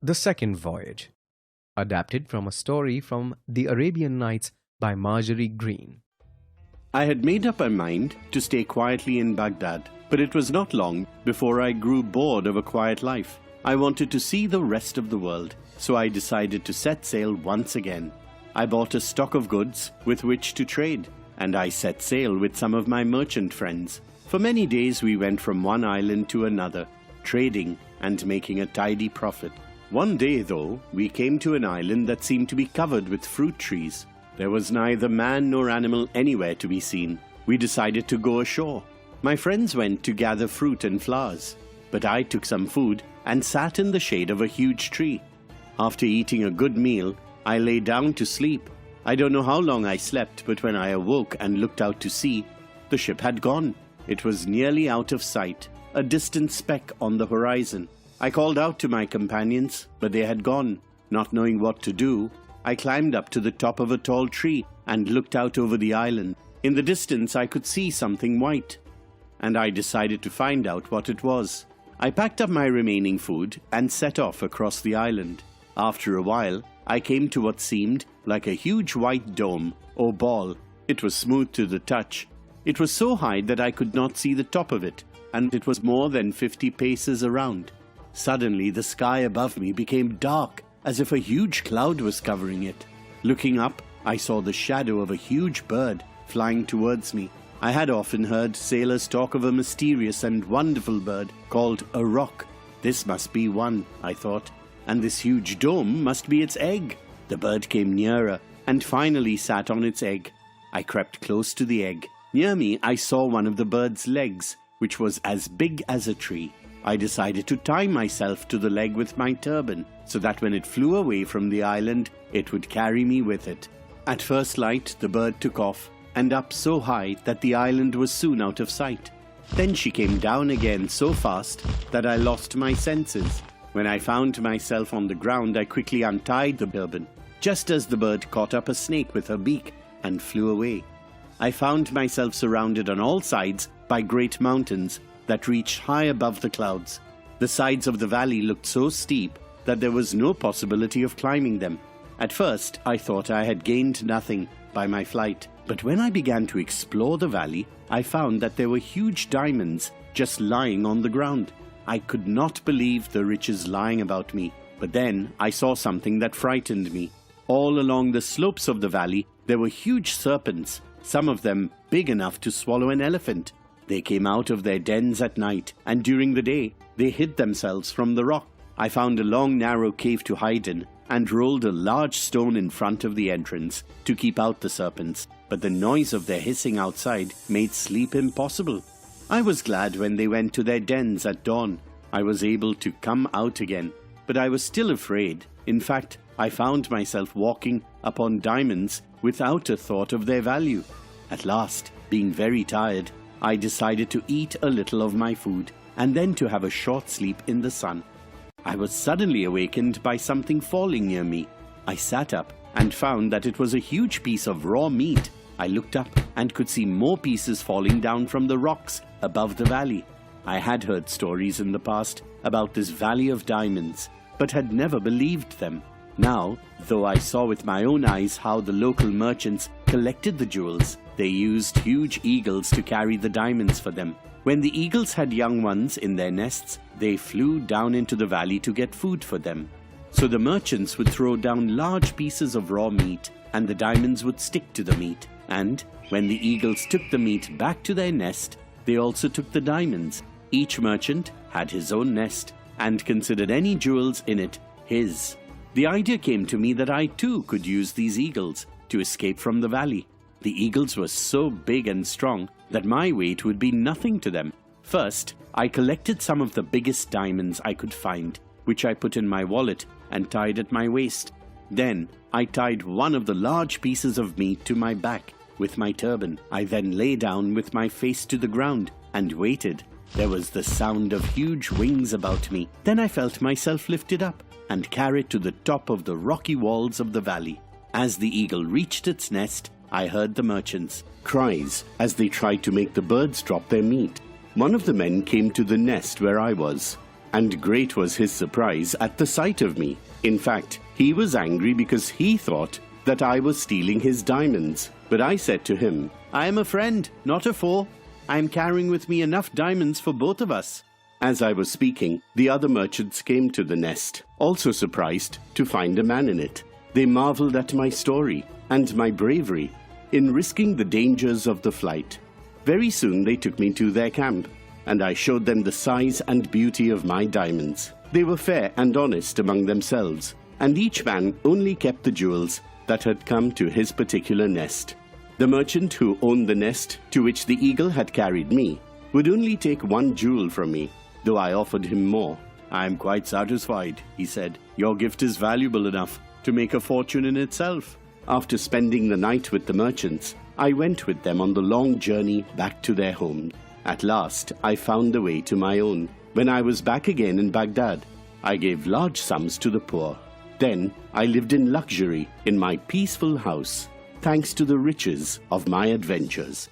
The Second Voyage, adapted from a story from The Arabian Nights by Marjorie Green. I had made up my mind to stay quietly in Baghdad, but it was not long before I grew bored of a quiet life. I wanted to see the rest of the world, so I decided to set sail once again. I bought a stock of goods with which to trade, and I set sail with some of my merchant friends. For many days we went from one island to another, trading and making a tidy profit. One day, though, we came to an island that seemed to be covered with fruit trees. There was neither man nor animal anywhere to be seen. We decided to go ashore. My friends went to gather fruit and flowers, but I took some food and sat in the shade of a huge tree. After eating a good meal, I lay down to sleep. I don't know how long I slept, but when I awoke and looked out to sea, the ship had gone. It was nearly out of sight, a distant speck on the horizon. I called out to my companions, but they had gone. Not knowing what to do, I climbed up to the top of a tall tree and looked out over the island. In the distance, I could see something white, and I decided to find out what it was. I packed up my remaining food and set off across the island. After a while, I came to what seemed like a huge white dome or ball. It was smooth to the touch. It was so high that I could not see the top of it, and it was more than 50 paces around. Suddenly, the sky above me became dark, as if a huge cloud was covering it. Looking up, I saw the shadow of a huge bird flying towards me. I had often heard sailors talk of a mysterious and wonderful bird called a roc. This must be one, I thought, and this huge dome must be its egg. The bird came nearer and finally sat on its egg. I crept close to the egg. Near me, I saw one of the bird's legs, which was as big as a tree. I decided to tie myself to the leg with my turban, so that when it flew away from the island, it would carry me with it. At first light, the bird took off, and up so high that the island was soon out of sight. Then she came down again so fast that I lost my senses. When I found myself on the ground, I quickly untied the turban, just as the bird caught up a snake with her beak and flew away. I found myself surrounded on all sides by great mountains that reached high above the clouds. The sides of the valley looked so steep that there was no possibility of climbing them. At first, I thought I had gained nothing by my flight, but when I began to explore the valley, I found that there were huge diamonds just lying on the ground. I could not believe the riches lying about me, but then I saw something that frightened me. All along the slopes of the valley, there were huge serpents, some of them big enough to swallow an elephant. They came out of their dens at night, and during the day, they hid themselves from the rock. I found a long, narrow cave to hide in, and rolled a large stone in front of the entrance to keep out the serpents, but the noise of their hissing outside made sleep impossible. I was glad when they went to their dens at dawn. I was able to come out again, but I was still afraid. In fact, I found myself walking upon diamonds without a thought of their value. At last, being very tired, I decided to eat a little of my food and then to have a short sleep in the sun. I was suddenly awakened by something falling near me. I sat up and found that it was a huge piece of raw meat. I looked up and could see more pieces falling down from the rocks above the valley. I had heard stories in the past about this valley of diamonds, but had never believed them. Now, though I saw with my own eyes how the local merchants collected the jewels, they used huge eagles to carry the diamonds for them. When the eagles had young ones in their nests, they flew down into the valley to get food for them. So the merchants would throw down large pieces of raw meat, and the diamonds would stick to the meat. And when the eagles took the meat back to their nest, they also took the diamonds. Each merchant had his own nest, and considered any jewels in it his. The idea came to me that I too could use these eagles to escape from the valley. The eagles were so big and strong that my weight would be nothing to them. First, I collected some of the biggest diamonds I could find, which I put in my wallet and tied at my waist. Then, I tied one of the large pieces of meat to my back with my turban. I then lay down with my face to the ground and waited. There was the sound of huge wings about me. Then I felt myself lifted up and carried to the top of the rocky walls of the valley. As the eagle reached its nest, I heard the merchants' cries as they tried to make the birds drop their meat. One of the men came to the nest where I was and great was his surprise at the sight of me. In fact, he was angry because he thought that I was stealing his diamonds. But I said to him, "I am a friend, not a foe. I am carrying with me enough diamonds for both of us." As I was speaking, the other merchants came to the nest, also surprised to find a man in it. They marveled at my story and my bravery in risking the dangers of the flight. Very soon they took me to their camp, and I showed them the size and beauty of my diamonds. They were fair and honest among themselves, and each man only kept the jewels that had come to his particular nest. The merchant who owned the nest to which the eagle had carried me would only take one jewel from me, though I offered him more. "I am quite satisfied," he said. "Your gift is valuable enough to make a fortune in itself." After spending the night with the merchants, I went with them on the long journey back to their home. At last, I found the way to my own. When I was back again in Baghdad, I gave large sums to the poor. Then I lived in luxury in my peaceful house, thanks to the riches of my adventures.